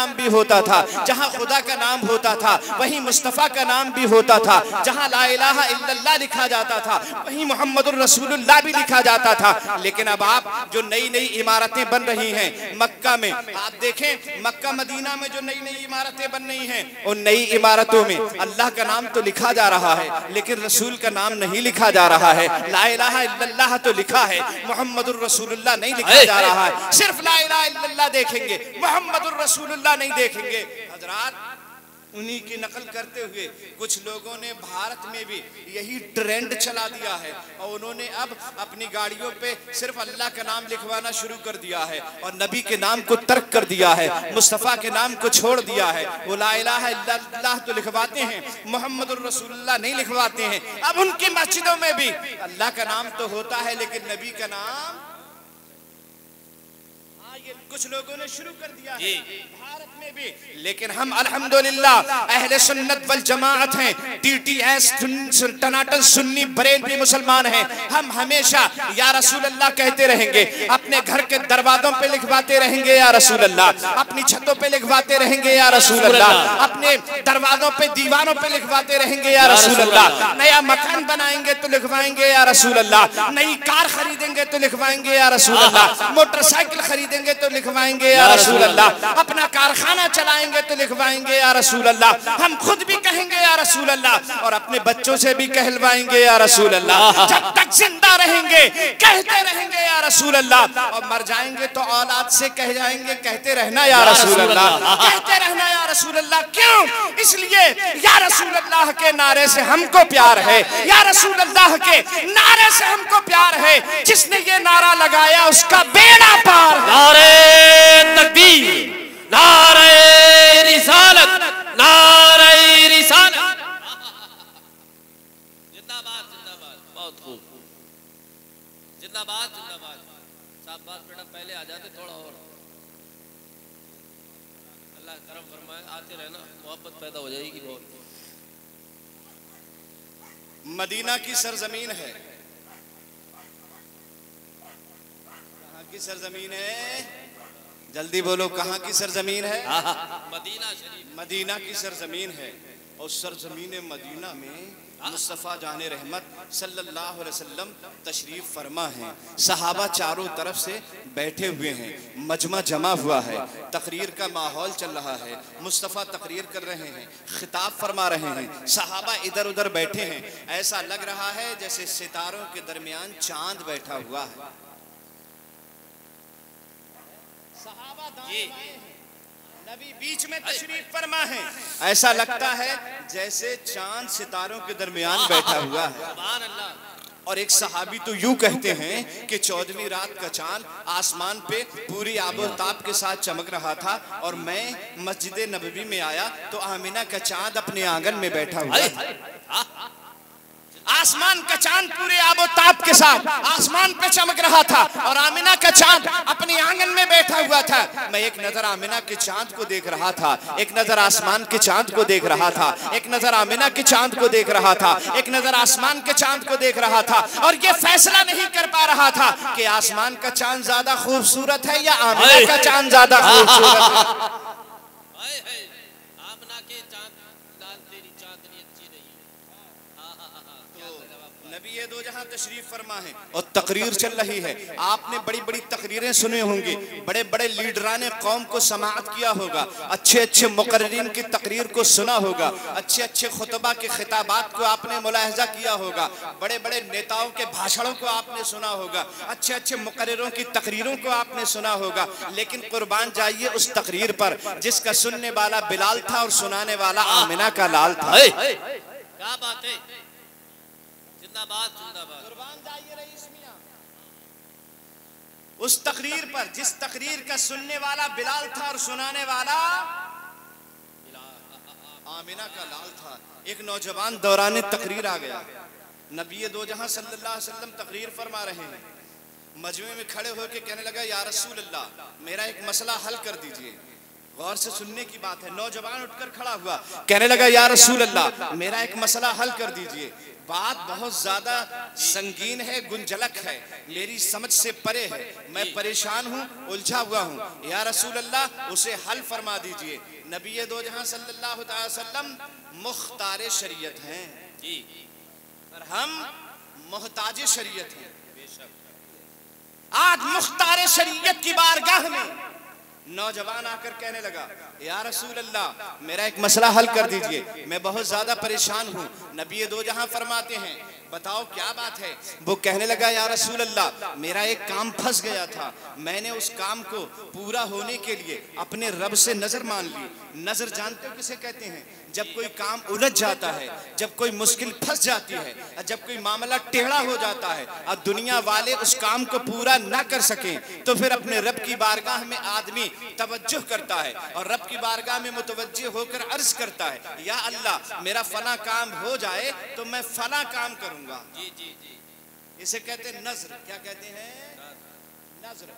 नाम भी होता था, जहाँ खुदा का नाम होता था वहीं मुस्तफ़ा का नाम भी होता था, जहाँ ला इलाहा इल्लल्लाह लिखा जाता था वहीं मुहम्मदुर रसूलुल्लाह भी लिखा जाता था। लेकिन अब आप जो नई नई इमारतें बन रही हैं मक्का में, आप देखें मक्का मदीना में जो नई नई इमारतें बन रही हैं, उन नई इमारतों में अल्लाह का नाम तो लिखा जा रहा है लेकिन रसूल का नाम नहीं लिखा जा रहा है। ला इलाहा इल्लल्लाह तो लिखा है, मुहम्मदुर रसूलुल्लाह नहीं लिखा जा रहा है। सिर्फ ला इलाहा इल्लल्लाह देखेंगे, मुहम्मदुर रसूलुल्लाह नहीं देखेंगे। हजरात, उन्हीं की नकल करते हुए कुछ लोगों ने भारत में भी यही ट्रेंड चला दिया है और उन्होंने अब अपनी गाड़ियों पे सिर्फ अल्लाह का नाम लिखवाना शुरू कर दिया है और नबी के नाम को तर्क कर दिया है, मुस्तफ़ा के नाम को छोड़ दिया है। वो ला इलाहा इल्लल्लाह तो लिखवाते हैं, मुहम्मदुर रसूलुल्लाह नहीं लिखवाते हैं। अब उनकी मस्जिदों में भी अल्लाह का नाम तो होता है लेकिन नबी का नाम कुछ लोगों ने शुरू कर दिया है भारत में भी। लेकिन हम अल्हम्दुलिल्लाह अहले सुन्नत वल जमाअत हैं, टीटीएस टनाटन सुन्नी बरेलवी मुसलमान हैं। हम हमेशा या रसूल अल्लाह कहते रहेंगे, अपने घर के दरवाजों पे लिखवाते रहेंगे या रसूल अल्लाह, अपनी छतों पे लिखवाते रहेंगे या रसूल अल्लाह, अपने दरवाजों पे दीवारों पे लिखवाते रहेंगे या रसूल अल्लाह, नया मकान बनाएंगे तो लिखवाएंगे या रसूल अल्लाह, नई कार खरीदेंगे तो लिखवाएंगे या रसूल अल्लाह, मोटरसाइकिल खरीदेंगे तो लिखवाएंगे या रसूल अल्लाह, अपना कारखाना चलाएंगे तो लिखवाएंगे या रसूल अल्लाह, हम खुद भी कहेंगे या रसूल अल्लाह और अपने बच्चों से भी कहलवाएंगे या रसूल अल्लाह। जब तक जिंदा रहेंगे कहते रहेंगे या रसूल अल्लाह और मर जाएंगे तो औलाद से कह जाएंगे कहते रहना या रसूल अल्लाह, कहते रहना या रसूल अल्लाह। क्यों? इसलिए या रसूल अल्लाह के नारे से हमको प्यार है, या रसूल अल्लाह के नारे से हमको प्यार है। जिसने ये नारा लगाया उसका बेड़ा पार। नारे तकबीर, नारे रिसालत, नारे रिसालत, जिंदाबाद जिंदाबाद। बहुत खूब, जिंदाबाद जिंदाबाद। साहब बात बेटा पहले आ जाते थोड़ा और, अल्लाह करम फरमाए, आते रहना, मोहब्बत पैदा हो जाएगी बहुत। मदीना की सरजमीन है, कहाँ की सरजमीन है? जल्दी बोलो, कहाँ की सरजमीन है? मदीना शरीफ, मदीना की सरजमीन है और सरजमीन मदीना में मुस्तफ़ा जाने रहमत सल्लल्लाहु अलैहि वसल्लम तशरीफ फरमा हैं। सहाबा चारों तरफ से बैठे हुए हैं, मजमा जमा हुआ है, तकरीर का माहौल चल रहा है, मुस्तफ़ा तकरीर कर रहे हैं, खिताब फरमा रहे हैं, सहाबा इधर उधर बैठे हैं। ऐसा लग रहा है जैसे सितारों के दरमियान चांद बैठा हुआ है। सहाबा दाएं बाएं हैं, नबी बीच में तशरीफ फरमा है। ऐसा लगता है जैसे चांद सितारों के दरमियान बैठा हुआ है। और एक सहाबी तो यूं कहते हैं कि 14वीं रात का चांद आसमान पे पूरी आबोताब के साथ चमक रहा था और मैं मस्जिद नबवी में आया तो आमिना का चांद अपने आंगन में बैठा हुआ है। आसमान का चांद पूरे आबोताब के साथ आसमान पे चमक रहा था और आमिना का चांद अपने आंगन में बैठा हुआ था। मैं एक नजर आमिना के चांद को देख रहा था, एक नजर आसमान के चांद को देख रहा था, एक नजर आमिना के चांद को देख रहा था, एक नजर आसमान के चांद को देख रहा था और ये फैसला नहीं कर पा रहा था कि आसमान का चांद ज्यादा खूबसूरत है या आमिना का चांद ज्यादा खूबसूरत है। नबी ये दो जहां तशरीफ फरमा है और तकरीर चल रही है। आपने बड़ी बड़ी तकरीरें सुने होंगी, बड़े बड़े लीडरान कौम को समाअत किया होगा, अच्छे अच्छे मुकर्रिरीन की तकरीर को सुना होगा, अच्छे अच्छे खुतबा के खिताबात को आपने मुलाहजा किया होगा, बड़े बड़े नेताओं के भाषणों को आपने सुना होगा, अच्छे अच्छे मुकर्रिरों की तकरीरों को आपने सुना होगा। लेकिन कुर्बान जाइए उस तकरीर पर जिसका सुनने वाला बिलाल था और सुनाने वाला आमिना का लाल था। क्या बात है, जिंदाबाद जिंदाबाद। कुर्बान जाइए रईस मियां उस तकरीर पर जिस तकरीर का सुनने वाला बिलाल था और सुनाने वाला आमिना का लाल था। एक नौजवान दौरान तकरीर आ गया, नबी दो जहां सल्लल्लाहु अलैहि वसल्लम तकरीर फरमा रहे हैं, मजमे में खड़े होकर कहने लगा या रसूल अल्लाह मेरा एक मसला हल कर दीजिए। गौर से सुनने की बात है। नौजवान उठकर खड़ा हुआ, कहने लगा या रसूल अल्लाह, मेरा एक मसला हल कर दीजिए। बात बहुत ज्यादा संगीन है, गुंजलक है, मेरी समझ से परे है, मैं परेशान हूँ, उलझा हुआ हूँ। या रसूल अल्लाह, उसे हल फरमा दीजिए। नबी दो जहां सल्लल्लाहु अलैहि वसल्लम मुख्तार शरीयत हैं जी, और हम मोहताज शरीयत हैं। आज मुख्तार शरीयत की बारगाह में नौजवान आकर कहने लगा या रसूल अल्लाह, मेरा एक मसला हल कर दीजिए, मैं बहुत ज्यादा परेशान हूँ। नबी दो जहां फरमाते हैं बताओ क्या बात है। वो कहने लगा या रसूल अल्लाह, मेरा एक काम फंस गया था, मैंने उस काम को पूरा होने के लिए अपने रब से नजर मान ली। नजर जानते हो किसे कहते हैं? जब कोई काम उलझ जाता है, जब कोई मुश्किल फंस जाती है, जब कोई मामला टेढ़ा हो जाता है और दुनिया वाले उस काम को पूरा ना कर सकें, तो फिर अपने रब की बारगाह में आदमी तवज्जुह करता है और रब की बारगाह में मुतवज्जिह होकर अर्ज करता है या अल्लाह, मेरा फला काम हो जाए तो मैं फला काम करूंगा। जी जी जी, इसे कहते हैं नज़र। क्या कहते हैं? नज़र।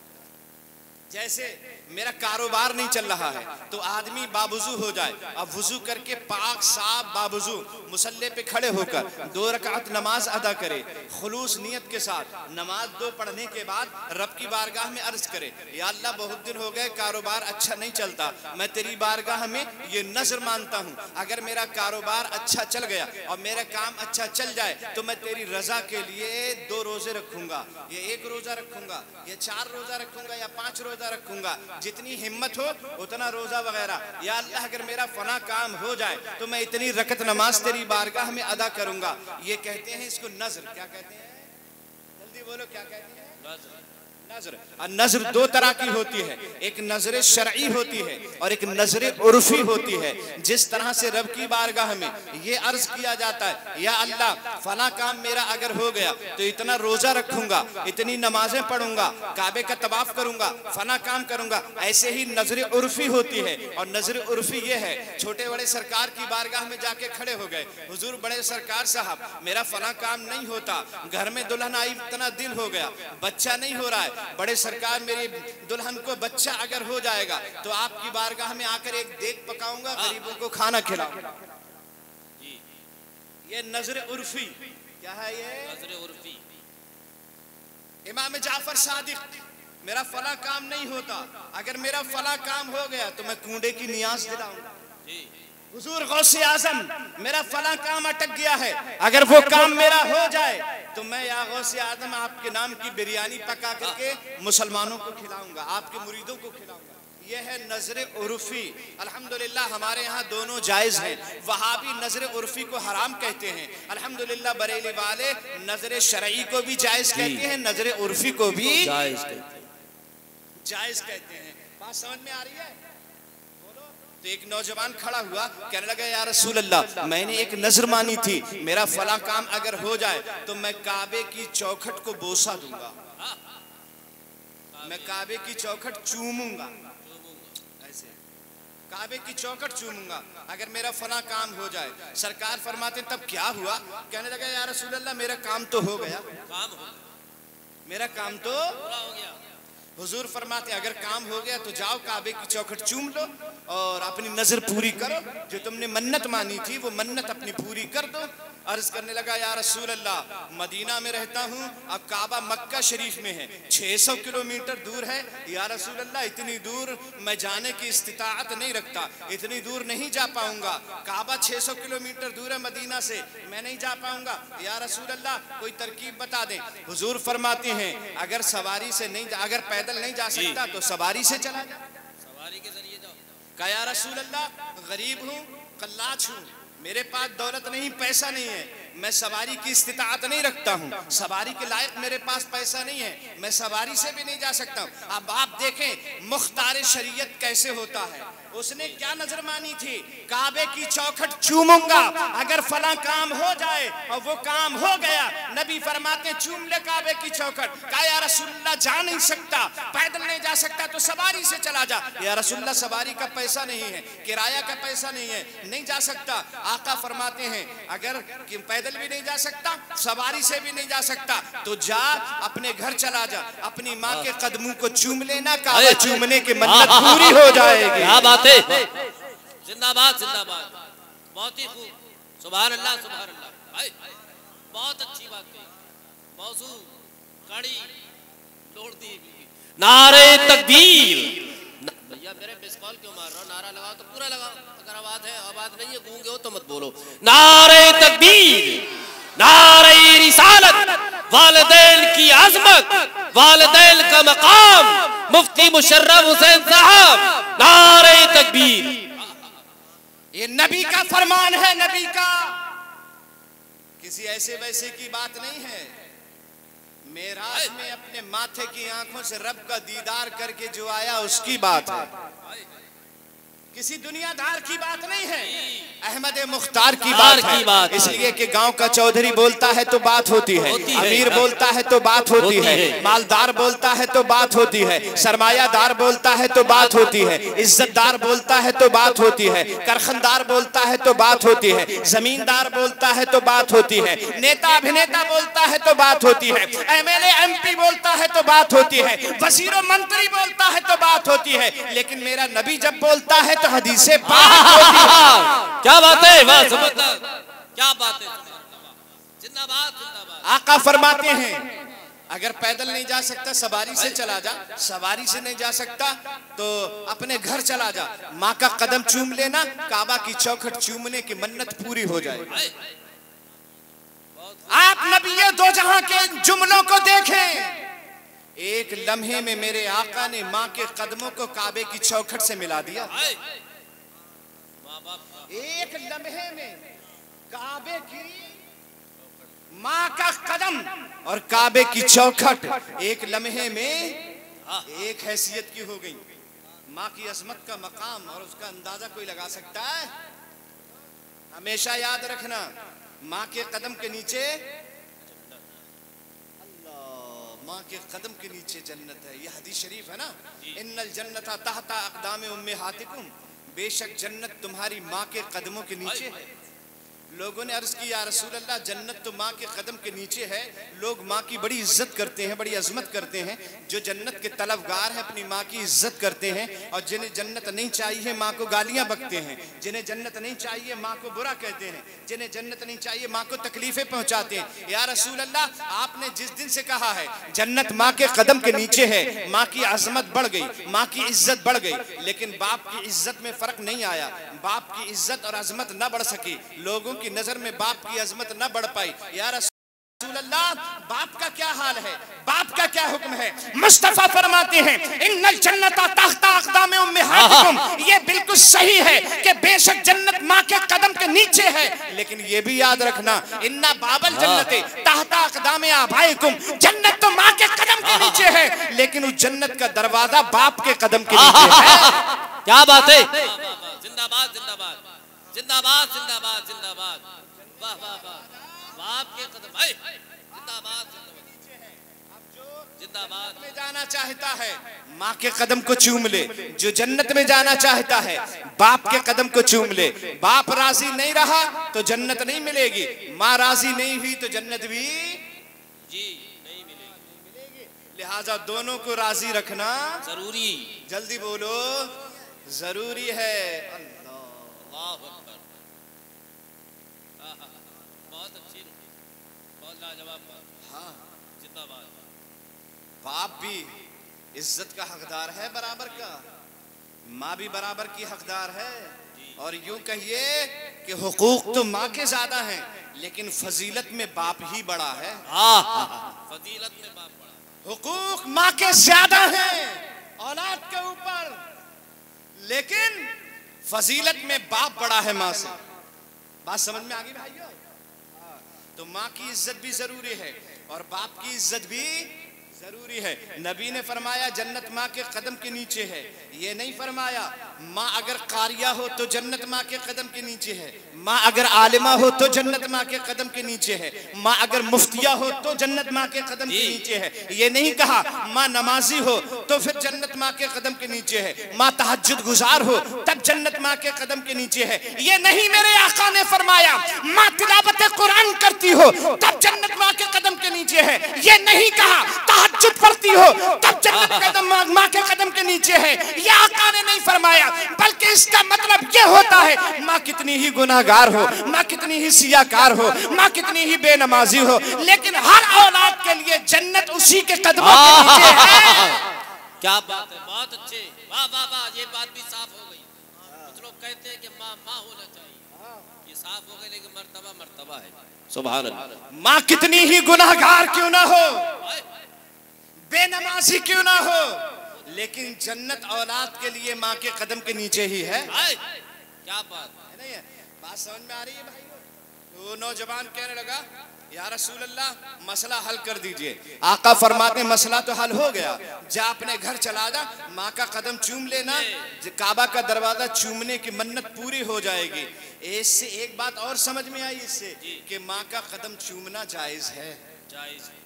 जैसे मेरा कारोबार नहीं चल रहा है तो आदमी बावुजू हो जाए, अब वुजू करके पाक साफ बावुजू मुसल्ले पे खड़े होकर 2 रकात नमाज अदा करे, खुलूस नियत के साथ। नमाज 2 पढ़ने के बाद रब की बारगाह में अर्ज करे या अल्लाह, बहुत दिन हो गए कारोबार अच्छा नहीं चलता, मैं तेरी बारगाह में ये नजर मानता हूँ, अगर मेरा कारोबार अच्छा चल गया और मेरा काम अच्छा चल जाए तो मैं तेरी रजा के लिए 2 रोजे रखूंगा, ये 1 रोजा रखूंगा, ये 4 रोजा रखूंगा या 5 रोजा रखूंगा, जितनी हिम्मत हो उतना रोजा वगैरह। या अल्लाह, अगर मेरा फना काम हो जाए तो मैं इतनी रकत नमाज तेरी बारगाह में अदा करूंगा। ये कहते हैं इसको नजर। क्या कहते हैं? जल्दी बोलो, क्या कहते हैं? नजर। नजर 2 तरह की होती है, एक नजर शरई होती है और एक नजर उर्फी होती है। जिस तरह से रब की बारगाह में ये अर्ज किया जाता है या अल्लाह, फला काम मेरा अगर हो गया तो इतना रोजा रखूंगा, इतनी नमाजें पढ़ूंगा, काबे का तवाफ करूंगा, फला काम करूंगा, ऐसे ही नजर उर्फी होती है। और नजर उर्फी ये है, छोटे बड़े सरकार की बारगाह में जाके खड़े हो गए, हुजूर बड़े सरकार साहब, मेरा फला काम नहीं होता, घर में दुल्हन आई इतना दिन हो गया, बच्चा नहीं हो रहा है, बड़े सरकार मेरी दुल्हन को बच्चा अगर हो जाएगा तो आपकी बारगाह में आकर एक देग पकाऊंगा, गरीबों को खाना खिलाऊंगा। ये नजर उर्फी। क्या है ये? नजर उर्फी। इमाम जाफर सादिक, मेरा फला काम नहीं होता, अगर मेरा फला काम हो गया तो मैं कूड़े की नियाज दिलाऊंगा। हुजूर गौसे आजम, मेरा फला काम अटक गया है, अगर वो काम मेरा हो जाए तो मैं या गौसे आजम आपके नाम की बिरयानी पका करके मुसलमानों को खिलाऊंगा, आपके मुरीदों को खिलाऊंगा। यह है नजर उर्फी। अल्हम्दुलिल्लाह हमारे यहाँ दोनों जायज हैं। वहाबी नजर उर्फी को हराम कहते हैं, अल्हम्दुलिल्लाह बरेली वाले नजर शरई को भी जायज कहते हैं, नजर उर्फी को भी जायज कहते हैं। बात समझ में आ रही है? तो एक नौजवान खड़ा हुआ, कहने लगा या रसूल अल्लाह, मैंने एक नजर मानी थी, मेरा फला काम अगर हो जाए तो मैं काबे की चौखट को बोसा दूंगा, मैं काबे की चौखट चूमूंगा, ऐसे काबे की चौखट चूमूंगा अगर मेरा फला काम हो जाए। सरकार फरमाते तब क्या हुआ? कहने लगा या रसूल अल्लाह, मेरा काम तो हो गया, मेरा काम तो हो गया। हुजूर फरमाते अगर काम हो गया तो जाओ काबे की चौखट चूम लो और अपनी नजर पूरी करो, जो तुमने मन्नत मानी थी वो मन्नत अपनी पूरी कर दो। अर्ज करने लगा या रसूल अल्लाह, मदीना में रहता हूँ, अब काबा मक्का शरीफ में है, 600 किलोमीटर दूर है। या रसूल अल्लाह, इतनी दूर मैं जाने की इस्तिताअत नहीं रखता, इतनी दूर नहीं जा पाऊंगा, काबा 600 किलोमीटर दूर है मदीना से, मैं नहीं जा पाऊंगा। या रसूल अल्लाह, कोई तरकीब बता दें। हुजूर फरमाते हैं अगर सवारी से नहीं, अगर पैदल नहीं जा सकता तो सवारी से चला जा, सवारी के जरिए जाओ। कहा या रसूल अल्लाह, गरीब हूँ, कल्लाच हूँ, मेरे पास दौलत नहीं, पैसा नहीं है, मैं सवारी की इस्तिताअत नहीं रखता हूँ, सवारी के लायक मेरे पास पैसा नहीं है, मैं सवारी से भी नहीं जा सकता हूँ। अब आप देखें मुख्तार शरीयत कैसे होता है। उसने क्या नजर मानी थी? काबे की चौखट चूमूंगा अगर फला काम हो जाए, और वो काम हो गया। नबी फरमाते चूम ले काबे की चौखट। कहा या रसूलुल्लाह, जा नहीं सकता, पैदल नहीं जा सकता तो सवारी से चला जा। या रसूलुल्लाह, सवारी का पैसा नहीं है, किराया का पैसा नहीं है, नहीं जा सकता। आका फरमाते हैं अगर पैदल पैदल भी नहीं जा सकता, सवारी से भी नहीं जा सकता, तो जा अपने घर चला जा, अपनी माँ के कदमों को चूम लेना, काबा चूमने की मन्नत पूरी हो जाएगी। क्या बात है, जिंदाबाद जिंदाबाद, बहुत ही खूब, सुभान अल्लाह सुभान अल्लाह भाई, बहुत अच्छी बात कही, मौजू कड़ी तोड़ दी। नारे तकबीर, भैया मेरे मिस कॉल क्यों मार रहे हो, नारा लगाओ तो पूरा लगाओ, अगर आवाज है आवाज नहीं है गूंगे हो तो मत बोलो। नारे तकबीर, नारे रिसालत, वालिदैन की अजमत, वालिदैन का मकाम, मुफ्ती मुशर्रफ हुसैन साहब, नारे तकबीर। ये नबी का फरमान है, नबी का, किसी ऐसे वैसे की बात नहीं है। मेराज में अपने माथे की आंखों से रब का दीदार करके जो आया उसकी बात है, किसी दुनियादार की बात नहीं है, अहमद मुख्तार की बात है। इसलिए कि गांव का चौधरी बोलता है तो बात होती है, अमीर बोलता है तो बात होती है, मालदार बोलता है तो बात होती है, सरमायादार बोलता है तो बात होती है, इज्जतदार बोलता है तो बात होती है, करखनदार बोलता है तो बात होती है, जमींदार बोलता है तो बात होती है, नेता अभिनेता बोलता है तो बात होती है, एमएलए एमपी बोलता है तो बात होती है, वजीर मंत्री बोलता है तो बात होती है, लेकिन मेरा नबी जब बोलता है तो हदीसे पाक होती है। क्या बात है, वाह समझदार, क्या बात है, जिंदाबाद जिंदाबाद। आका फरमाते हैं अगर पैदल नहीं जा सकता सवारी से चला जा, सवारी से नहीं जा सकता तो अपने घर चला जा, माँ का कदम चूम लेना, काबा की चौखट चूमने की मन्नत पूरी हो जाए। आप नबी दो जहां के जुमलों को देखें, एक लम्हे में मेरे आका ने माँ के कदमों को काबे की चौखट से मिला दिया। एक लम्हे में काबे की माँ का कदम और काबे की चौखट एक लम्हे में एक हैसियत की हो गई। माँ की अजमत का मकाम और उसका अंदाजा कोई लगा सकता है? हमेशा याद रखना, माँ के कदम के नीचे माँ के कदम के नीचे जन्नत है। यह हदीस शरीफ है ना, इन्नल जन्नता तहता अक़दामे उम्महातिकुम, बेशक जन्नत तुम्हारी माँ के कदमों के नीचे है। लोगों ने अर्ज की या रसूल अल्लाह जन्नत तो माँ के कदम के नीचे है, लोग माँ की बड़ी इज्जत करते हैं, बड़ी अजमत करते हैं, जो जन्नत के तलबगार हैं अपनी माँ की इज्जत करते हैं, और जिन्हें जन्नत नहीं चाहिए माँ को गालियाँ बकते हैं, जिन्हें जन्नत नहीं चाहिए माँ को बुरा कहते हैं, जिन्हें जन्नत नहीं चाहिए माँ को तकलीफें पहुँचाते हैं। या रसूल अल्लाह आपने जिस दिन से कहा है जन्नत माँ के कदम के नीचे है, माँ की अजमत बढ़ गई, माँ की इज्जत बढ़ गई, लेकिन बाप की इज्जत में फर्क नहीं आया, बाप की इज्जत और अजमत न बढ़ सकी, लोगों की नजर में बाप की अजमत न बढ़ पाई। या रसूल अल्लाह बाप का क्या हाल है, बाप का क्या हुक्म है? मुस्तफा फरमाते हैं इन्नल जन्नता तहता अक़दामे उम्महातिकुम, ये बिल्कुल सही है कि बेशक जन्नत माँ के कदम के नीचे है, लेकिन ये भी याद रखना इन्ना बाबल जन्नते तहता अक़दामे आबाइकुम, जन्नत तो माँ के कदम के नीचे है, लेकिन उस जन्नत का दरवाजा बाप के कदम के नीचे है। क्या बात है, जिंदाबाद जिंदाबाद जिंदाबाद जिंदाबाद जिंदाबाद, वाह वाह वाह, बाप के कदम भाई, जिंदाबाद जिंदाबाद। में जाना चाहता है माँ के कदम को चूम ले, जो जन्नत में जाना चाहता है बाप के कदम को चूम ले। बाप राजी नहीं रहा तो जन्नत नहीं मिलेगी, माँ राजी नहीं हुई तो जन्नत भी जी नहीं मिलेगी। लिहाजा दोनों को राजी रखना जरूरी, जल्दी बोलो, जरूरी है। बहुत अच्छी, बहुत लाजवाब। हाँ जिंदाबाद। बाप भी इज्जत का हकदार है बराबर का, माँ भी बराबर की हकदार है, और यूं कहिए कि हुकूक तो माँ के ज्यादा हैं, लेकिन फजीलत में बाप ही बड़ा है। फजीलत में बाप बड़ा, हुकूक माँ के ज्यादा हैं औलाद के ऊपर, लेकिन फजीलत में बाप बड़ा है माँ से। बात समझ में आ गई भाइयों? तो माँ की इज्जत भी जरूरी है और बाप की इज्जत भी जरूरी है। नबी ने फरमाया जन्नत माँ के कदम के नीचे है, ये नहीं फरमाया माँ अगर कारिया हो तो जन्नत माँ के कदम के नीचे है, माँ अगर आलिमा हो तो जन्नत माँ के कदम के नीचे है, माँ अगर मुफ्तिया हो तो जन्नत माँ के कदम के नीचे है। ये नहीं कहा माँ नमाजी हो तो फिर जन्नत माँ के कदम के नीचे है, माँ तहज्जुद गुजार हो तब जन्नत माँ के कदम के नीचे है। ये नहीं मेरे आका ने फरमाया माँ तिलावत कुरान करती हो तब जन्नत माँ के कदम के नीचे है। ये नहीं कहा तहज्जुद पढ़ती हो तब जन्नत कदम माँ के कदम के नीचे है। ये आका ने नहीं फरमाया, बल्कि इसका मतलब ये होता है माँ कितनी ही गुनाहगार हो, माँ कितनी ही सियाकार हो, माँ कितनी ही बेनमाजी हो, लेकिन हर औलाद के लिए जन्नत उसी के कदमों के नीचे है। क्या बात है, बहुत अच्छे, वाह वाह वाह, ये बात भी साफ हो गई। कुछ लोग कहते हैं कि माँ माँ होना चाहिए, ये साफ हो गई, लेकिन मर्तबा मर्तबा है। सुभान अल्लाह। माँ कितनी ही गुनाहगार क्यों ना हो, बेनमाजी क्यों ना हो, लेकिन जन्नत औलाद के लिए माँ के कदम के नीचे ही है। क्या बात है, नहीं है? बात समझ में आ रही है भाई? तो नौजवान कहने लगा या रसूल अल्लाह मसला हल कर दीजिए। आका फरमाते मसला तो हल हो गया, जा अपने घर चला जा, माँ का कदम चूम लेना, काबा का दरवाजा चूमने की मन्नत पूरी हो जाएगी। इससे एक बात और समझ में आई इससे कि माँ का कदम चूमना जायज है। जायज है,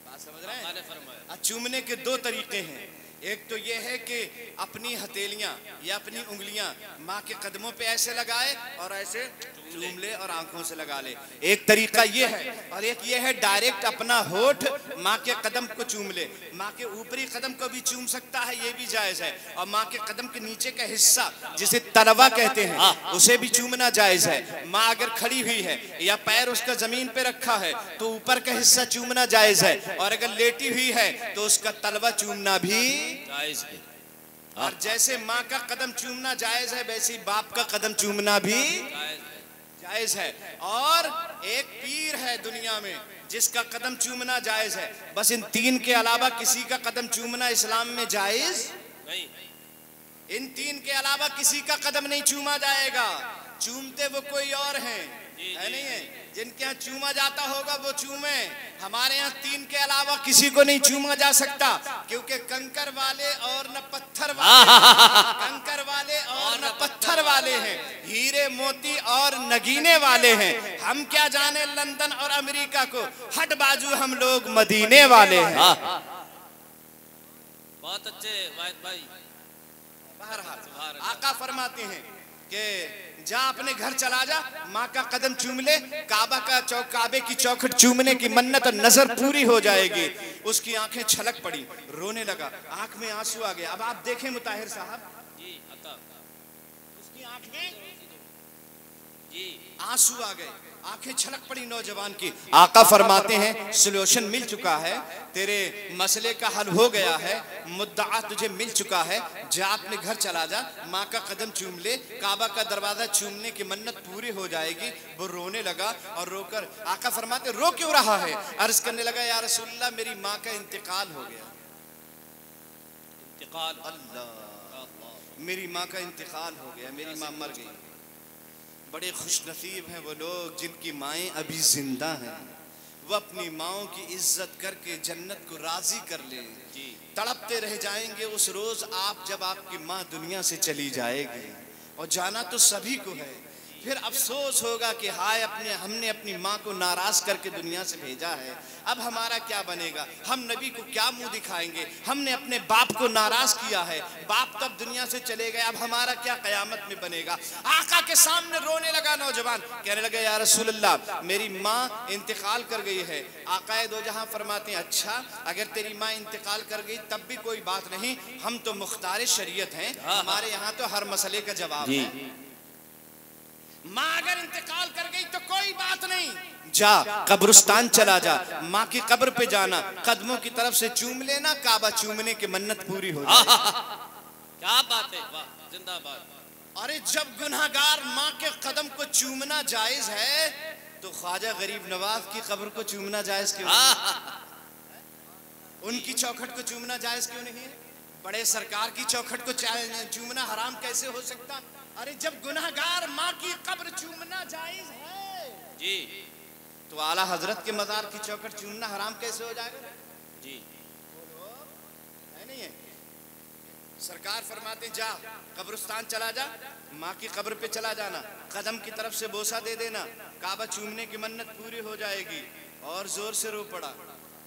बात समझ रहे हैं? फरमाया। चूमने के दो तरीके हैं, एक तो ये है कि अपनी हथेलियां या अपनी उंगलियां माँ के कदमों पे ऐसे लगाए और ऐसे चूम ले और आंखों से लगा ले, एक तरीका ये है। और एक ये है डायरेक्ट अपना होठ माँ के कदम को चूम ले, माँ के ऊपरी कदम को भी चूम सकता है, ये भी जायज है। और माँ के कदम के नीचे का हिस्सा जिसे तलवा कहते हैं उसे भी चूमना जायज है। माँ अगर खड़ी हुई है या पैर उसका जमीन पे रखा है तो ऊपर का हिस्सा चूमना जायज है, और अगर लेटी हुई है तो उसका तलवा चूमना भी जायज है। और जैसे माँ का कदम चूमना जायज है वैसे ही बाप का कदम चूमना भी जायज है। और एक पीर है दुनिया में जिसका कदम चूमना जायज है, बस इन तीन के अलावा किसी का कदम चूमना इस्लाम में जायज नहीं। इन तीन के अलावा किसी का कदम नहीं चूमा जाएगा। चूमते वो कोई और हैं, है नहीं है? जिनके यहाँ चूमा जाता होगा वो चूमे, हमारे यहाँ तीन के अलावा किसी को नहीं चूमा जा सकता, क्योंकि कंकर वाले और न पत्थर वाले कंकर वाले और न पत्थर वाले हैं, हीरे मोती और नगीने वाले हैं। हम क्या जाने लंदन और अमेरिका को, हट बाजू हम लोग मदीने वाले हैं। बहुत अच्छे वाहिद भाई। बहरहाल आका फरमाते हैं कि जा अपने घर चला जा, माँ का कदम चूम ले, काबे की चौखट चूमने की मन्नत और नजर पूरी हो जाएगी। उसकी आंखें छलक पड़ी, रोने लगा, आंख में आंसू आ गए। अब आप देखें मुताहिर साहब, जी अता, उसकी आंख में जी आंसू आ गए, आंखें छलक पड़ी नौजवान की। आका फरमाते हैं सोल्यूशन मिल चुका है, तेरे मसले का हल हो गया है, मुद्दा तुझे मिल चुका है, जा अपने घर चला जा, माँ का कदम चूम ले, काबा का दरवाजा चूमने की मन्नत पूरी हो जाएगी। वो रोने लगा और रोकर आका फरमाते रो क्यों रहा है? अर्ज करने लगा या रसूलल्लाह मेरी माँ का इंतकाल हो गया। इंतकाल, अल्लाह, मेरी माँ का इंतकाल हो गया, मेरी माँ मर गई। बड़े खुश नसीब हैं वो लोग जिनकी माएँ अभी जिंदा हैं, वो अपनी माओं की इज्जत करके जन्नत को राजी कर लें। तड़पते रह जाएंगे उस रोज आप जब आपकी माँ दुनिया से चली जाएगी, और जाना तो सभी को है। फिर अफसोस होगा कि हाय हमने अपनी माँ को नाराज करके दुनिया से भेजा है, अब हमारा क्या बनेगा, हम नबी को क्या मुंह दिखाएंगे, हमने अपने बाप को नाराज किया है, बाप तब दुनिया से चले गए, अब हमारा क्या कयामत में बनेगा। आका के सामने रोने लगा नौजवान, कहने लगा या रसूल अल्लाह मेरी माँ इंतकाल कर गई है। आकाए दो जहां फरमाते हैं अच्छा अगर तेरी माँ इंतकाल कर गई तब भी कोई बात नहीं, हम तो मुख्तार शरीयत हैं, हमारे यहाँ तो हर मसले का जवाब है। माँ अगर इंतकाल कर गई तो कोई बात नहीं, जा कब्रिस्तान चला जा, माँ की कब्र पे जाना, कदमों की तरफ से चूम लेना, काबा चूमने की मन्नत पूरी हो जाए। क्या बात है, वाह जिंदाबाद। अरे जब गुनाहगार माँ के कदम को चूमना जायज है तो ख्वाजा गरीब नवाज की कब्र को चूमना जायज क्यों नहीं? उनकी चौखट को चूमना जायज क्यों नहीं? बड़े सरकार की चौखट को चूमना हराम कैसे हो सकता? अरे जब गुनाहगार माँ की कब्र चूमना जायज है जी, तो आला हजरत के मजार की चौखट चूमना हराम कैसे हो जाएगा? जी है नहीं है? सरकार फरमाते जा कब्रिस्तान चला जा, माँ की कब्र पे चला जाना, कदम की तरफ से बोसा दे देना, काबा चूमने की मन्नत पूरी हो जाएगी। और जोर से रो पड़ा।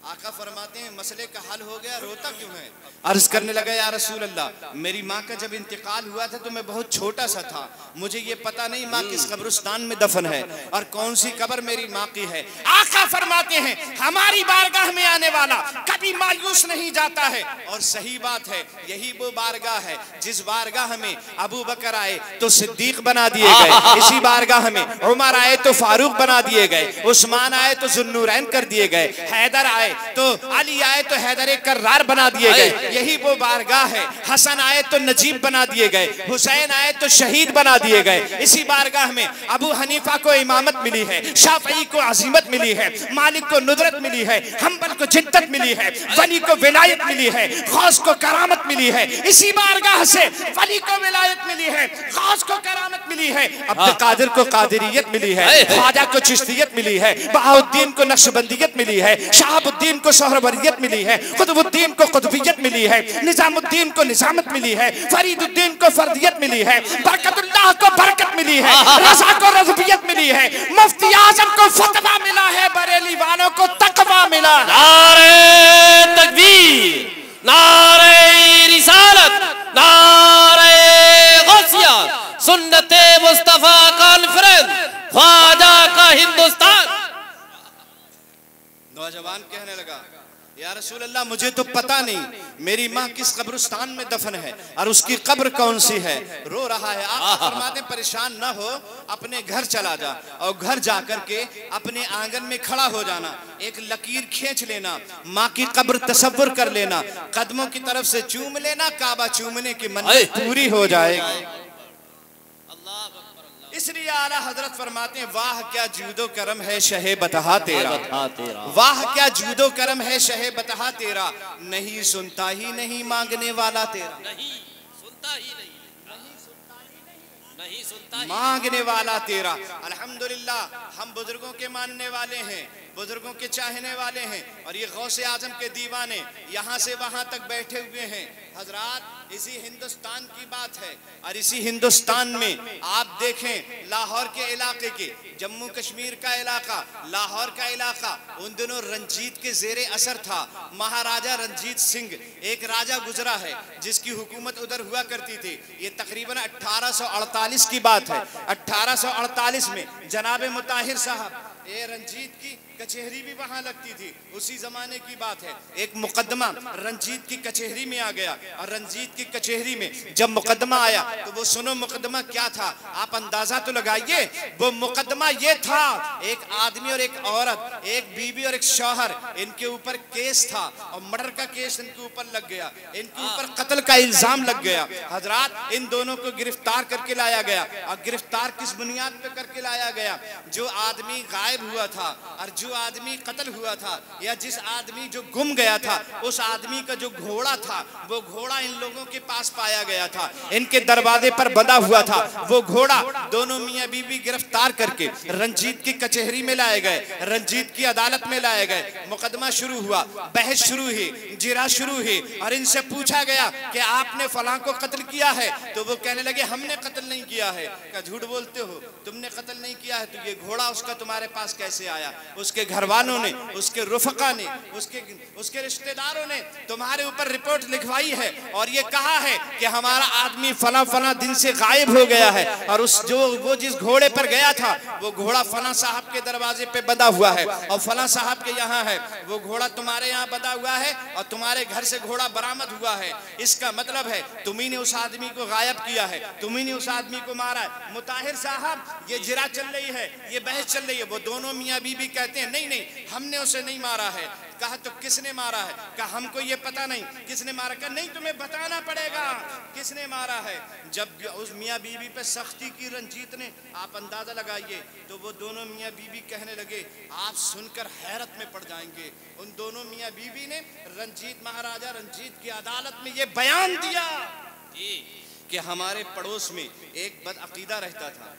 आका फरमाते हैं मसले का हल हो गया, रोता क्यों है? अर्ज करने लगा या रसूल अल्लाह, मेरी माँ का जब इंतकाल हुआ था तो मैं बहुत छोटा सा था, मुझे ये पता नहीं माँ किस कब्रिस्तान में दफन है और कौन सी कब्र मेरी माँ की है। आका फरमाते हैं हमारी बारगाह में आने वाला कभी मायूस नहीं जाता है। और सही बात है, यही वो बारगाह है जिस बारगाह में अबू बकर आए तो सिद्दीक बना दिए गए, इसी बारगाह में उमर आए तो फारूक बना दिए गए, उस्मान आए तो जुन्नूरैन कर दिए गए, हैदर आए तो अली आए तो हैदर कर्रार बना दिए गए, यही वो बारगाह है। हसन आए तो नजीब बना दिए गए, हुसैन आए तो शहीद बना दिए गए। इसी बारगाह में अबू हनीफा को इमामत मिली है, शाफई को अजीमत मिली है, मालिक को नुदरत मिली है, हम्बल को जिद्दत मिली है, वली को विलायत मिली है, गौस को करामत मिली है। इसी बारगाह से वली को विलायत मिली है, गौस को करामत मिली है, अब्दुल कादिर को कादिरियत मिली है, ख्वाजा को चिश्तियत मिली है, बहाउद्दीन को नक्शबंदियत मिली है, शहाबुद्दीन को सोहरवरियत मिली है, कुतुबुद्दीन को कुतुबियत मिली है, निजामुद्दीन को निजामत मिली है, फरीदुद्दीन को फर्दियत मिली है, बरकतुल्लाह को बरकत मिली है, रज़ा को रज़बियत मिली है, मुफ्ती आज़म को फतवा मिला है, बरेली वालों को तकवा मिला। नारे तकबीर, नारे रिसालत, नारे गौसिया, सुन्नते मुस्तफा कॉन्फ्रेंस, ख्वाजा का हिंदुस्तान। नौजवान कहने लगा या रसूल अल्लाह मुझे तो पता नहीं मेरी माँ किस कब्रिस्तान में दफन है और उसकी कब्र कौन सी है। रो रहा है। आप फरमाते परेशान ना हो, अपने घर चला जा और घर जाकर के अपने आंगन में खड़ा हो जाना, एक लकीर खींच लेना, माँ की कब्र तसव्वुर कर लेना, कदमों की तरफ से चूम लेना, काबा चूमने की मन्नत पूरी हो जाएगी। इसलिए आला हजरत फरमाते हैं वाह क्या जूदो करम है शहे बतहा तेरा, वाह क्या जूदो करम है शहे बतहा तेरा, नहीं सुनता ही नहीं मांगने वाला तेरा, नहीं सुनता ही नहीं, नहीं सुनता ही मांगने वाला तेरा। अल्हम्दुलिल्लाह हम बुजुर्गों के मानने वाले हैं, बुजुर्गों के चाहने वाले हैं और ये गौसे आजम के दीवाने यहाँ से वहां तक बैठे हुए हैं। हजरात इसी हिंदुस्तान की बात है और इसी हिंदुस्तान में आप देखें लाहौर के इलाके के, जम्मू कश्मीर का इलाका, लाहौर का इलाका उन दिनों रंजीत के जेरे असर था। महाराजा रंजीत सिंह एक राजा गुजरा है जिसकी हुकूमत उधर हुआ करती थी। ये तकरीबन 1848 की बात है। 1848 में जनाब मुताहिर साहब, ये रंजीत की कचहरी भी वहां लगती थी, उसी जमाने की बात है। एक मुकदमा रंजीत की कचहरी में आ गया और रंजीत की कचहरी में जब मुकदमा आया तो वो सुनो मुकदमा क्या था, आप अंदाजा तो लगाइए। वो मुकदमा ये था, एक आदमी और एक औरत, एक बीवी और एक शौहर, इनके ऊपर केस था और मर्डर का केस इनके ऊपर लग गया, इनके ऊपर कत्ल का इल्जाम लग गया। हजरात इन दोनों को गिरफ्तार करके लाया गया और गिरफ्तार किस बुनियाद पे करके लाया गया? जो आदमी गायब हुआ था और जो आदमी कत्ल हुआ था या जिस आदमी जो गुम गया था, उस आदमी का जो घोड़ा था वो घोड़ा इन लोगों के पास पाया गया था, इनके दरवाजे पर बंधा हुआ था। वो घोड़ा दोनों मियां बीवी गिरफ्तार करके रंजीत की कचहरी में लाए गए, रंजीत की अदालत में लाए गए। मुकदमा शुरू हुआ, बहस शुरू हुई, जिरा शुरू हुई और इनसे पूछा गया कि आपने फलां को कत्ल किया है? तो वो कहने लगे हमने कत्ल नहीं किया है। क्या झूठ बोलते हो, तुमने कत्ल नहीं किया है? तो ये घोड़ा उसका तुम्हारे पास कैसे आया? उसके घर वालों ने, उसके रुफका ने, उसके रिश्तेदारों ने तुम्हारे ऊपर रिपोर्ट लिखवाई है और ये कहा है कि हमारा आदमी फला फला दिन से गायब हो गया है और वो जिस घोड़े पर गया था वो घोड़ा फला साहब के दरवाजे पे बंधा हुआ है और फला साहब के यहाँ है, वो घोड़ा तुम्हारे यहाँ बंधा हुआ है और तुम्हारे घर से घोड़ा बरामद हुआ है। इसका मतलब है तुम्ही ने उस आदमी को गायब किया है, तुम्ही ने उस आदमी को मारा है। मुताहिर साहब ये जिरा चल रही है, ये बहस चल रही है। वो दोनों मियाँ बीबी कहते हैं नहीं नहीं हमने उसे नहीं मारा है। कहा तो किसने मारा है? कहा हमको ये पता नहीं किसने मारा। कहा नहीं तुम्हें बताना पड़ेगा किसने मारा है। जब उस मियाँ बीबी पे सख्ती की रंजीत ने, आप अंदाजा लगाइए, तो वो दोनों मियाँ बीबी कहने लगे, आप सुनकर हैरत में पड़ जाएंगे। उन दोनों मियाँ बीबी ने रंजीत, महाराजा रंजीत की अदालत में ये बयान दिया कि हमारे पड़ोस में एक बदअकीदा रहता था।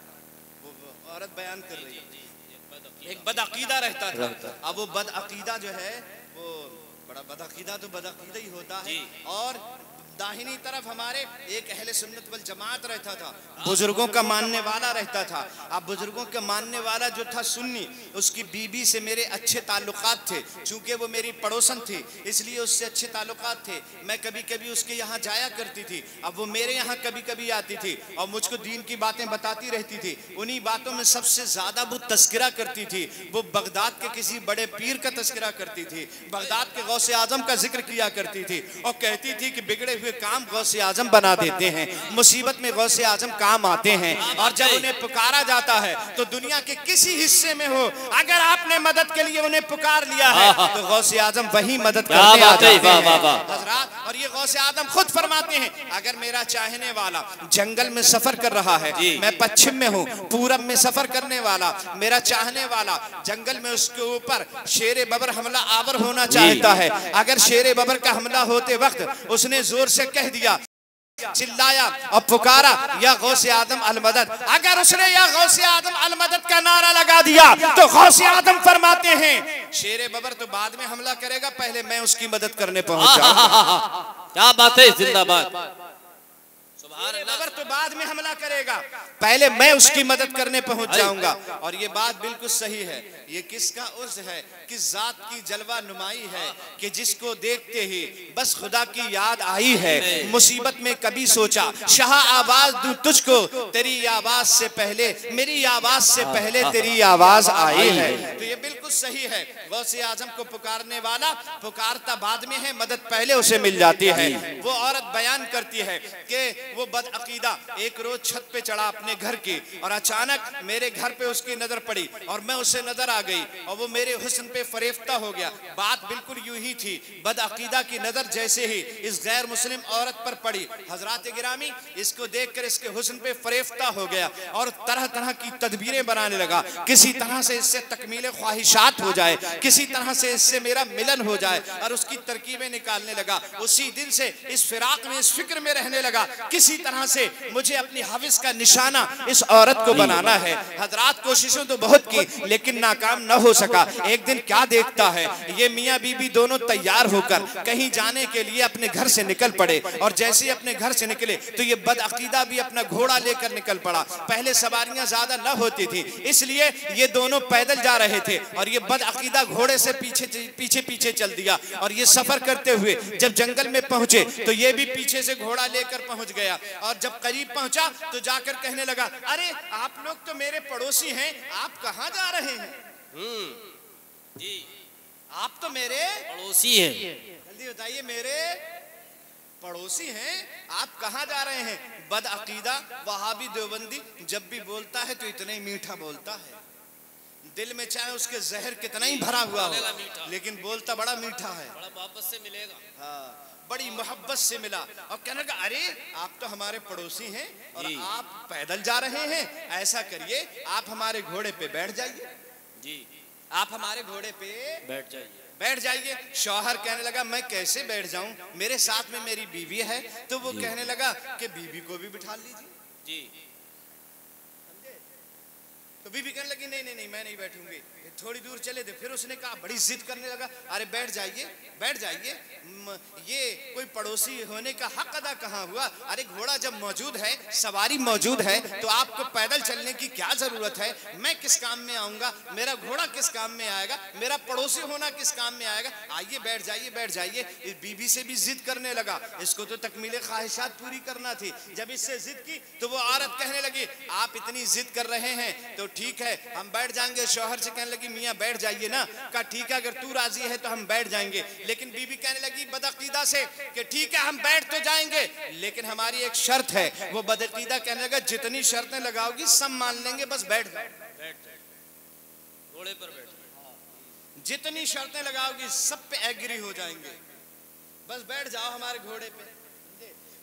वो औरत बयान कर रही है, एक बदअकीदा रहता था। अब वो बदअकीदा जो है वो बड़ा बदअकीदा तो बदअकीदा ही होता है और दाहिनी तरफ हमारे एक अहले सुन्नत वल जमात रहता था, बुजुर्गों का मानने वाला रहता था। अब बुजुर्गों का मानने वाला जो था सुन्नी, उसकी बीबी से मेरे अच्छे ताल्लुकात थे। चूंकि वो मेरी पड़ोसन थी इसलिए उससे अच्छे ताल्लुकात थे। मैं कभी कभी उसके यहाँ जाया करती थी, अब वो मेरे यहाँ कभी कभी आती थी और मुझको दीन की बातें बताती रहती थी। उन्हीं बातों में सबसे ज्यादा वो तस्करा करती थी। वो बगदाद के किसी बड़े पीर का तस्करा करती थी, बगदाद के गौसे आजम का जिक्र किया करती थी और कहती थी कि बिगड़े हुए काम गौसे आजम बना देते हैं, मुसीबत में गौसे आजम काम आते हैं। और जब उन्हें पुकारा जाता है तो दुनिया के किसी हिस्से में हो, अगर आपने मदद के लिए उन्हें पुकार लिया है तो गौसे आजम वही मदद करने आ जाते हैं हजरात। और ये गौसे आजम खुद फरमाते हैं, अगर मेरा चाहने वाला जंगल में सफर कर रहा है, मैं पश्चिम में हूँ, पूरब में सफर करने वाला मेरा चाहने वाला जंगल में उसके ऊपर शेर बबर हमला आवर होना चाहता है, अगर शेर बबर का हमला होते वक्त उसने जोर से कह दिया, चिल्लाया और पुकारा या गौसे आदम अल मदद, अगर उसने या गौसे आदम अल मदद का नारा लगा दिया तो गौसे आदम फरमाते हैं शेर बबर तो बाद में हमला करेगा, पहले मैं उसकी मदद करने पहुंच जाऊंगा। क्या बात है, जिंदाबाद। बबर तो बाद में हमला करेगा, पहले मैं उसकी मदद करने पहुंच जाऊंगा। और ये बात बिल्कुल सही है। ये किसका उर्ज है, किस जात की जलवा नुमाई है कि जिसको देखते ही बस खुदा की याद आई है। मुसीबत में कभी सोचा शाह आवाज दूं तुझको, तेरी आवाज से पहले मेरी आवाज से पहले तेरी आवाज आई है। तो ये बिल्कुल सही है। गौसे आजम को पुकारने वाला पुकारता बाद में है, मदद पहले उसे मिल जाती है। वो औरत बयान करती है कि वो बदअकीदा एक रोज छत पे चढ़ा अपने घर की और अचानक मेरे घर पे उसकी नजर पड़ी और मैं उससे नजर आ गई और वो मेरे हुस्न पे फरेफ्ता हो गया। बात बिल्कुल यूं ही थी, बदअकीदा की नजर जैसे ही इस गैर मुस्लिम औरत पर पड़ी, हजरात गिरामी इसको देखकर इसके हुस्न पे फरेफ्ता हो गया और तरह तरह की तदबीरें बनाने लगा, किसी तरह से इससे तकमील ख्वाहिशात हो जाए, किसी तरह से इससे मेरा मिलन हो जाए और उसकी तरकीबें निकालने लगा। उसी दिन से इस फिराक में इस फिक्र में रहने लगा, किसी तरह से मुझे अपनी हविस का निशाना इस औरत को बनाना है। हजरात कोशिशों तो बहुत की लेकिन नाकाम न हो सका। एक दिन क्या देखता है, ये मियाँ बीबी दोनों तैयार होकर कहीं जाने के लिए अपने घर से निकल पड़े और जैसे ही अपने घर से निकले तो ये बदअकीदा भी अपना घोड़ा लेकर निकल पड़ा। पहले सवारियां ज्यादा न होती थी इसलिए ये दोनों पैदल जा रहे थे और ये बदअकीदा घोड़े से पीछे पीछे चल दिया और ये सफर करते हुए जब जंगल में पहुंचे तो ये भी पीछे से घोड़ा लेकर पहुंच गया और जब करीब पहुंचा तो जाकर कहने लगा, अरे आप लोग तो मेरे पड़ोसी हैं, आप कहां जा रहे हैं? जी, आप तो मेरे पड़ोसी हैं, जल्दी बताइए, मेरे पड़ोसी हैं, आप कहां जा रहे हैं? बदअकीदा वहाबी देवबंदी जब भी बोलता है तो इतना ही मीठा बोलता है, दिल में चाहे उसके जहर कितना ही भरा हुआ हो लेकिन बोलता बड़ा मीठा है, बड़ा मोहब्बत से मिलेगा। हाँ, बड़ी मोहब्बत से मिला और कहने लगा, अरे आप तो हमारे पड़ोसी हैं और आप पैदल जा रहे हैं, ऐसा करिए आप हमारे घोड़े पे बैठ जाइए। जी, आप हमारे घोड़े पे बैठ जाइए। शौहर कहने लगा, मैं कैसे बैठ जाऊं, मेरे साथ में मेरी बीवी है। तो वो कहने लगा कि बीवी को भी बिठा लीजिए। जी, तो बीबी कहने लगी, नहीं नहीं नहीं मैं नहीं बैठूंगी। थोड़ी दूर चले थे, फिर उसने कहा, बड़ी जिद करने लगा, अरे बैठ जाइए बैठ जाइए, ये कोई पड़ोसी होने का हक अदा कहाँ हुआ? अरे घोड़ा जब मौजूद है, सवारी मौजूद है तो आपको पैदल चलने की क्या जरूरत है? मैं किस काम में आऊंगा, मेरा घोड़ा किस काम में आएगा, मेरा पड़ोसी होना किस काम में आएगा? आइए बैठ जाइए बैठ जाइए। इस बीबी से भी जिद करने लगा, इसको तो तकमील ख्वाहिशात पूरी करना थी। जब इससे जिद की तो वो औरत कहने लगी, आप इतनी जिद कर रहे हैं तो ठीक है हम बैठ जाएंगे। शौहर से कहने लगी, मियाँ बैठ जाइए ना। कहा ठीक है, अगर तू राजी है तो हम बैठ जाएंगे। लेकिन बीबी कहने लगी बदअकीदा से कि ठीक है हम बैठ तो जाएंगे लेकिन हमारी एक शर्त है। वो बदअकीदा कहने लगा, जितनी शर्तें लगाओगी सब मान लेंगे, बस बैठ घोड़े पर बैठ, जितनी शर्तें लगाओगी सब पे एग्री हो जाएंगे, बस बैठ जाओ हमारे घोड़े पे।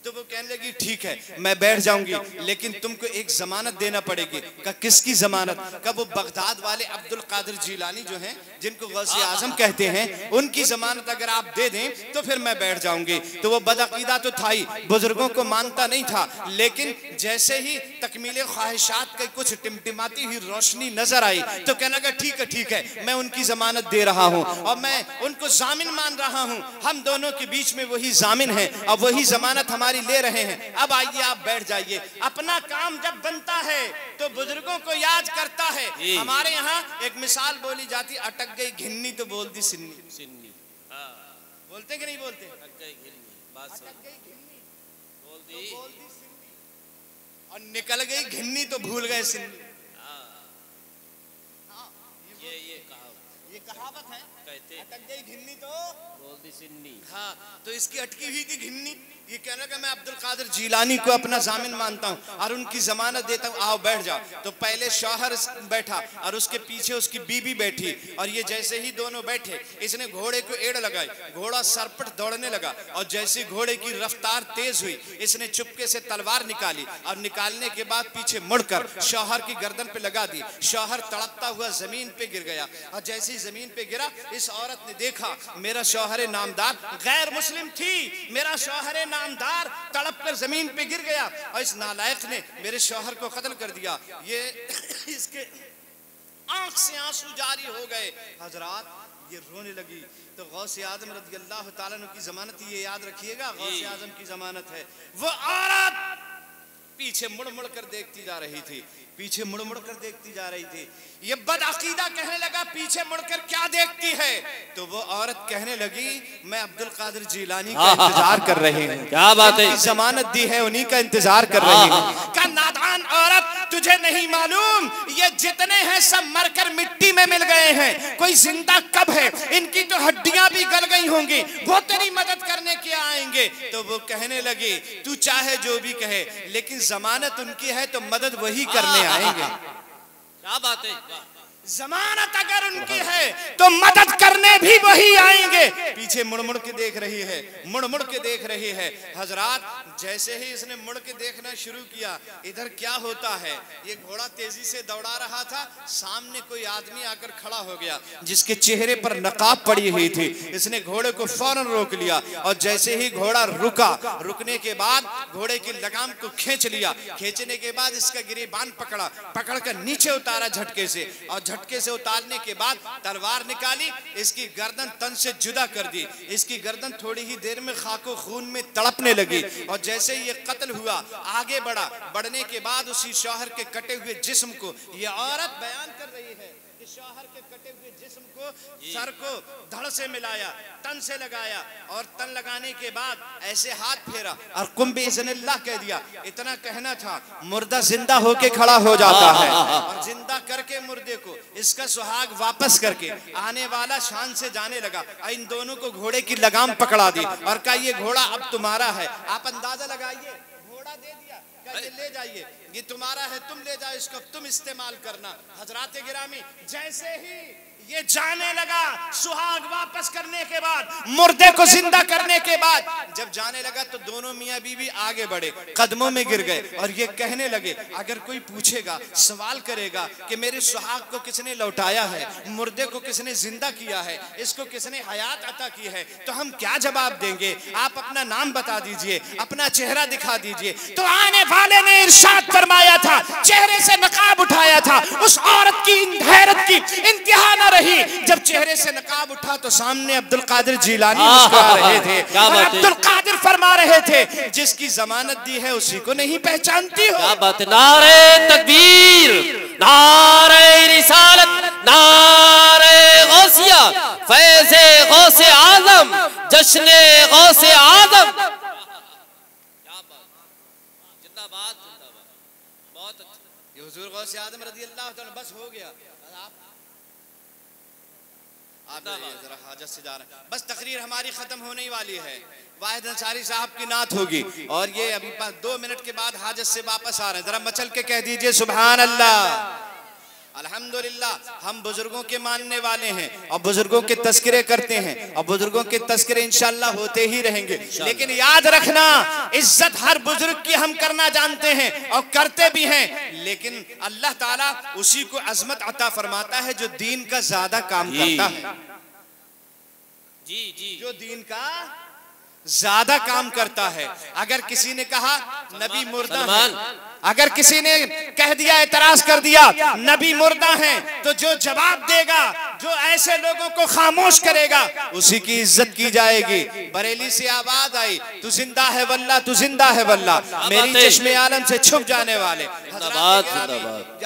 तो वो कहने लगी ठीक है मैं बैठ जाऊंगी, लेकिन तुमको एक जमानत देना पड़ेगी। का किसकी जमानत? का वो बगदाद वाले अब्दुल कादिर जीलानी जो हैं, जिनको गौसे आजम कहते हैं, उनकी जमानत अगर आप दे दें तो फिर मैं बैठ जाऊंगी। तो वो बदअकीदा तो था ही, बुजुर्गों को मानता नहीं था, लेकिन जैसे ही तकमीले ख्वाहिशात की कुछ टिमटिमाती हुई रोशनी नजर आई तो कहने लगा ठीक है मैं उनकी जमानत दे रहा हूँ और मैं उनको जामिन मान रहा हूँ। हम दोनों के बीच में वही जामिन है और वही जमानत हमारी ले रहे हैं। अब आइए आप बैठ जाइए। अपना काम जब बनता है तो बुजुर्गों को याद करता है। हमारे यहाँ एक मिसाल बोली जाती, अटक गई घिन्नी तो बोलती सिन्नी। सिन्नी बोलते कि नहीं बोलते? अटक गई घिन्नी बोल दी सिन्नी, और निकल गई घिन्नी तो भूल गए सिन्नी। ये कहावत है, कहते अटक गई घिन्नी तो बोल दी सिन्नी। हाँ, तो इसकी अटकी हुई थी घिन्नी। ये कहना कि मैं अब्दुल कादिर जीलानी को अपना जामिन मानता हूँ और उनकी जमानत देता हूँ, आओ बैठ जाओ। तो पहले शौहर बैठा और उसके पीछे उसकी बीबी बैठी, और ये जैसे ही दोनों बैठे इसने घोड़े को एड़ लगाई, घोड़ा सरपट दौड़ने लगा, और जैसे घोड़े की रफ्तार तेज हुई इसने चुपके से तलवार निकाली और निकालने के बाद पीछे मुड़कर शौहर की गर्दन पे लगा दी। शौहर तड़पता हुआ जमीन पे गिर गया, और जैसे ही जमीन पे गिरा इस औरत ने देखा मेरा शौहर नामदार गैर मुस्लिम थी, मेरा शौहर नामदार तड़प कर जमीन पे गिर गया और इस नालायक ने मेरे शौहर को कत्ल कर दिया। ये इसके आंख से आंसू जारी हो गए। हजरात ये रोने लगी। तो गौसे आजम रज़ी अल्लाह ताला अन्हु की जमानत, ये याद रखिएगा, गौसे आजम की जमानत है। वो औरत पीछे मुड़ मुड़ कर देखती जा रही थी, पीछे मुड़ मुड़ कर देखती जा रही थी। ये बदअकीदा कहने लगा पीछे मुड़कर क्या देखती है? तो वो औरत कहने लगी मैं अब्दुल कादिर जीलानी का इंतजार कर रही हूँ। क्या बात है? जमानत दी है उन्हीं का इंतजार कर रही हूँ। क्या नादान औरत, तुझे नहीं मालूम ये जितने हैं सब मरकर मिट्टी में मिल गए हैं, कोई जिंदा कब है? इनकी तो हड्डियां भी गल गई होंगी, वो तेरी मदद करने के आएंगे। तो वो कहने लगी तू चाहे जो भी कहे, लेकिन जमानत उनकी है तो मदद वही करने आएंगे। क्या बात है? जमानत अगर उनकी है तो मदद करने भी वही आएंगे। पीछे मुड़ मुड़ के देख रही है, मुड़ मुड़ के देख रही है। हजरात जैसे ही इसने मुड़ के देखना शुरू किया, इधर क्या होता है, ये घोड़ा तेजी से दौड़ा रहा था, सामने कोई आदमी आकर खड़ा हो गया जिसके चेहरे पर नकाब पड़ी हुई थी। इसने घोड़े को फौरन रोक लिया, और जैसे ही घोड़ा रुका, रुकने के बाद घोड़े की लगाम को खींच लिया। खींचने के बाद इसका गिरेबान पकड़ा, पकड़कर नीचे उतारा झटके से, और झटके से उतारने के बाद तलवार निकाली, इसकी गर्दन तन से जुदा कर दी। इसकी गर्दन थोड़ी ही देर में खाको खून में तड़पने लगी, और जैसे ये कत्ल हुआ आगे बढ़ा। बढ़ने के बाद उसी शौहर के कटे हुए जिस्म को ये औरत बयान कर रही है कि शौहर के कटे हुए जिस्म को, सर को धड़ से मिलाया, तन से लगाया, और तन लगाने के बाद ऐसे हाथ फेरा और कुम बिइज़्निल्लाह कह दिया। इतना कहना था, मुर्दा जिंदा होके खड़ा हो जाता है, और जिंदा करके मुर्दे को इसका सुहाग वापस करके आने वाला शान से जाने लगा। इन दोनों को घोड़े की लगाम पकड़ा दी और कहा ये घोड़ा अब तुम्हारा है। आप अंदाजा लगाइए, घोड़ा दे दिया, ये ले जाइए, ये तुम्हारा है, तुम ले जाओ, इसको तुम इस्तेमाल करना। हजरात गिरामी, जैसे ही ये जाने लगा, सुहाग वापस करने के बाद, मुर्दे को जिंदा करने के बाद जब जाने लगा तो दोनों मियां बीवी आगे बढ़े, कदमों में गिर गए, और ये कहने लगे अगर कोई पूछेगा, सवाल करेगा कि मेरे सुहाग को किसने लौटाया है, मुर्दे को किसने जिंदा किया है, इसको किसने हयात अता की है, तो हम क्या जवाब देंगे? आप अपना नाम बता दीजिए, अपना चेहरा दिखा दीजिए। तो आने वाले ने इरशाद फरमाया था, चेहरे से नकाब उठाया था। उस औरत की हैरत की इंतहा न रही, जब चेहरे से नकाब उठा तो सामने अब्दुल कादिर जीलानी मुस्कुरा रहे थे, और अब्दुल कादिर फरमा रहे थे जिसकी जमानत दी है उसी को नहीं पहचानती हो। क्या बात है? नारे तकबीर, नारे रिसालत, नारे गौसिया, फैज़े गौसे आजम, जश्ने गौसे आजम। क्या बात, जिंदाबाद जिंदाबाद, बहुत अच्छा। ये हुजूर गौसे आजम रज़ी अल्लाह ताला, बस हो गया, आप जरा हाजत से जा रहे हैं, बस तकरीर हमारी खत्म होने वाली है। वाहिद अंसारी साहब की नात होगी, और ये अभी 2 मिनट के बाद हाजत से वापस आ रहे हैं। जरा मचल के कह दीजिए सुभान अल्लाह। अल्हम्दुलिल्लाह हम बुजुर्गों के मानने वाले हैं और बुजुर्गों के तस्करे करते हैं और बुजुर्गों के तस्करे इंशाअल्लाह होते ही रहेंगे। लेकिन याद रखना, इज्जत हर बुजुर्ग की हम करना जानते हैं और करते भी हैं, लेकिन अल्लाह ताला उसी को अजमत अता फरमाता है जो दीन का ज्यादा काम करता है। जी जी, जो दीन का ज्यादा काम करता है। अगर किसी ने कहा नबी मुर्दा है, अगर किसी ने कह दिया, एतराज कर दिया नबी मुर्दा है, तो जो जवाब देगा, जो ऐसे लोगों को खामोश करेगा, उसी की इज्जत की जाएगी। बरेली से आवाज आई, तू जिंदा है वल्ला, तू जिंदा है वल्ला, मेरी चश्मे आलम से छुप जाने वाले।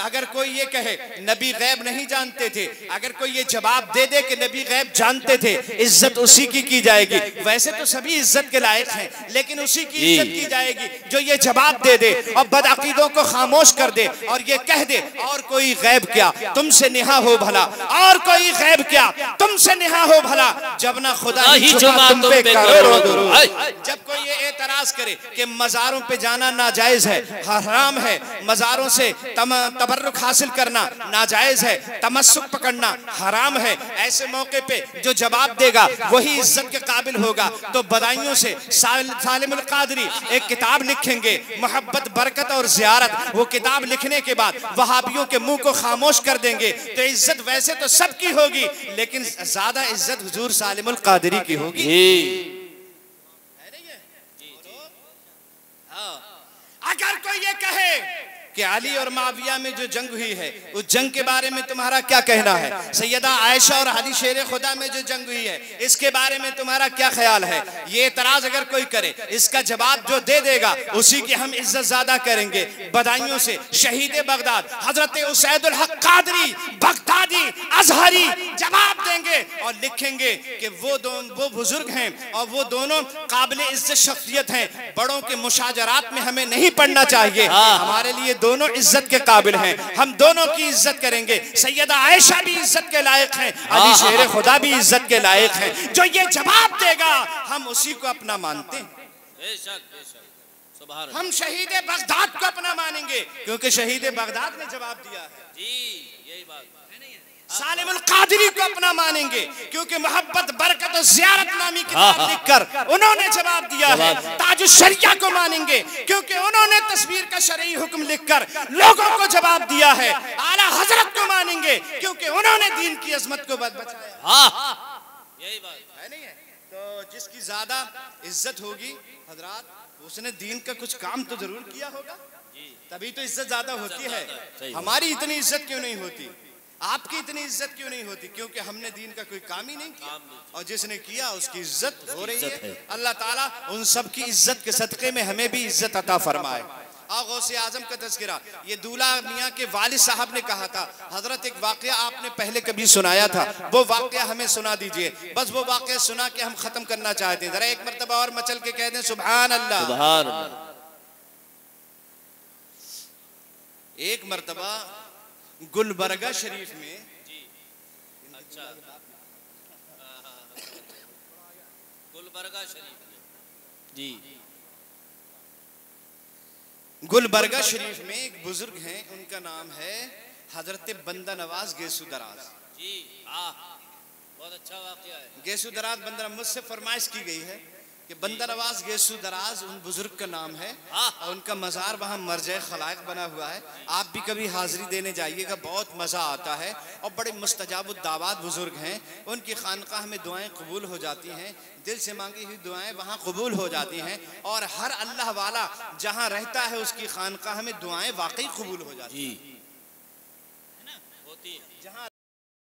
अगर कोई ये कहे नबी गैब नहीं जानते थे, अगर कोई ये जवाब दे दे कि नबी गैब जानते थे, इज्जत उसी की जाएगी। वैसे तो सभी इज्जत के लायक हैं, लेकिन उसी की इज्जत की जाएगी जो ये जवाब दे दे और बदअकीदों को खामोश कर दे और ये कह दे और कोई गैब क्या तुमसे निहा हो भला, और कोई गैब क्या तुमसे निहा हो भला, जब ना खुदा ही छुपा तुम पे करोड़ों दुरूद। जब कोई ये एतराज करे कि मज़ारों पे जाना नाजायज है, हराम है, मज़ारों से तबर्रुक हासिल करना नाजायज है, तमस्सुक पकड़ना हराम है, ऐसे मौके पे जो जवाब देगा वही इज्जत के काबिल होगा। तो बदायूं से सालिमुल कादरी एक किताब लिखेंगे, मोहब्बत बरकत और ज़ियारत। वो किताब लिखने के बाद वहाबियों के मुंह को खामोश कर देंगे। तो इज्जत वैसे तो सबकी होगी, लेकिन ज्यादा इज्जत हुजूर सालिमुल कादरी की होगी। अगर कोई ये कहे कि अली और माविया में जो जंग हुई है, उस जंग के बारे में तुम्हारा क्या कहना है? सैयदा आयशा और अली शेर खुदा में जो जंग हुई है, इसके बारे में तुम्हारा क्या ख्याल है? ये एतराज अगर कोई करे, इसका जवाब जो दे देगा उसी की हम इज्जत ज्यादा करेंगे। बदायूं से शहीद बगदाद हजरत उसैदुल हक कादरी बगदादी अजहरी जवाब देंगे और लिखेंगे कि वो बुजुर्ग हैं और वो दोनों काबिल इज्जत शख्सियत हैं। बड़ों के मुशाजरात में हमें नहीं पढ़ना चाहिए, हमारे लिए दोनों इज्जत के काबिल हैं, हम दोनों की इज्जत करेंगे। सैयदा आयशा भी इज्जत के लायक हैं, अली शेर खुदा भी इज्जत के लायक हैं। जो ये जवाब देगा हम उसी को अपना मानते हैं। हम शहीद बगदाद को अपना मानेंगे क्योंकि शहीद बगदाद ने जवाब दिया है। जी यही बात है। सालिमुल कादरी को अपना मानेंगे क्योंकि मोहब्बत बरकत और ज़ियारत नामी किताब लिखकर उन्होंने जवाब दिया है। ताजुश शरिया को मानेंगे क्योंकि उन्होंने तस्वीर का शरई हुक्म लिखकर लोगों को जवाब दिया है। आला हजरत को मानेंगे क्योंकि उन्होंने दीन की अजमत को बचाया। यही बात है नहीं है? तो जिसकी ज्यादा इज्जत होगी हजरात, उसने दीन का कुछ काम तो जरूर किया होगा, तभी तो इज्जत ज्यादा होती है। हमारी इतनी इज्जत क्यों नहीं होती? आपकी इतनी इज्जत क्यों नहीं होती? क्योंकि हमने दीन का कोई काम ही नहीं किया, और जिसने किया उसकी इज्जत हो रही है। अल्लाह ताला उन सब की इज्जत के सदक़े में हमें भी इज्जत अता फरमाए। गौसे आजम का तज़किरा ये दूल्हा मियाँ के वालिद साहब ने कहा था। हजरत एक वाक़या आपने पहले कभी सुनाया था, वो वाक़या हमें सुना दीजिए। बस वो वाक़या सुना के हम खत्म करना चाहते हैं। जरा एक मर्तबा और मचल के कह दें सुभान अल्लाह। सुभान अल्लाह। एक मर्तबा गुलबर्गा शरीफ में, अच्छा गुलबर्गा शरीफ में, जी गुलबर्गा शरीफ में एक बुजुर्ग हैं, उनका नाम है हजरत बंदा नवाज गेसू दराज। जी बहुत अच्छा वाक़या है। गेसू दराज बंदा, मुझसे फरमाइश की गई है कि बंदा नवाज गेसू दराज उन बुजुर्ग का नाम है और उनका मज़ार वहाँ मरज़े खलाइक बना हुआ है। आप भी कभी हाज़िरी देने जाइएगा, बहुत मज़ा आता है और बड़े मुस्तजाबुद दावात बुजुर्ग हैं। उनकी खानकाह में दुआएं कबूल हो जाती हैं, दिल से मांगी हुई दुआएं वहाँ कबूल हो जाती हैं, और हर अल्लाह वाला जहाँ रहता है उसकी खानकाह में दुआएं वाकई कबूल हो जाती हैं। जहाँ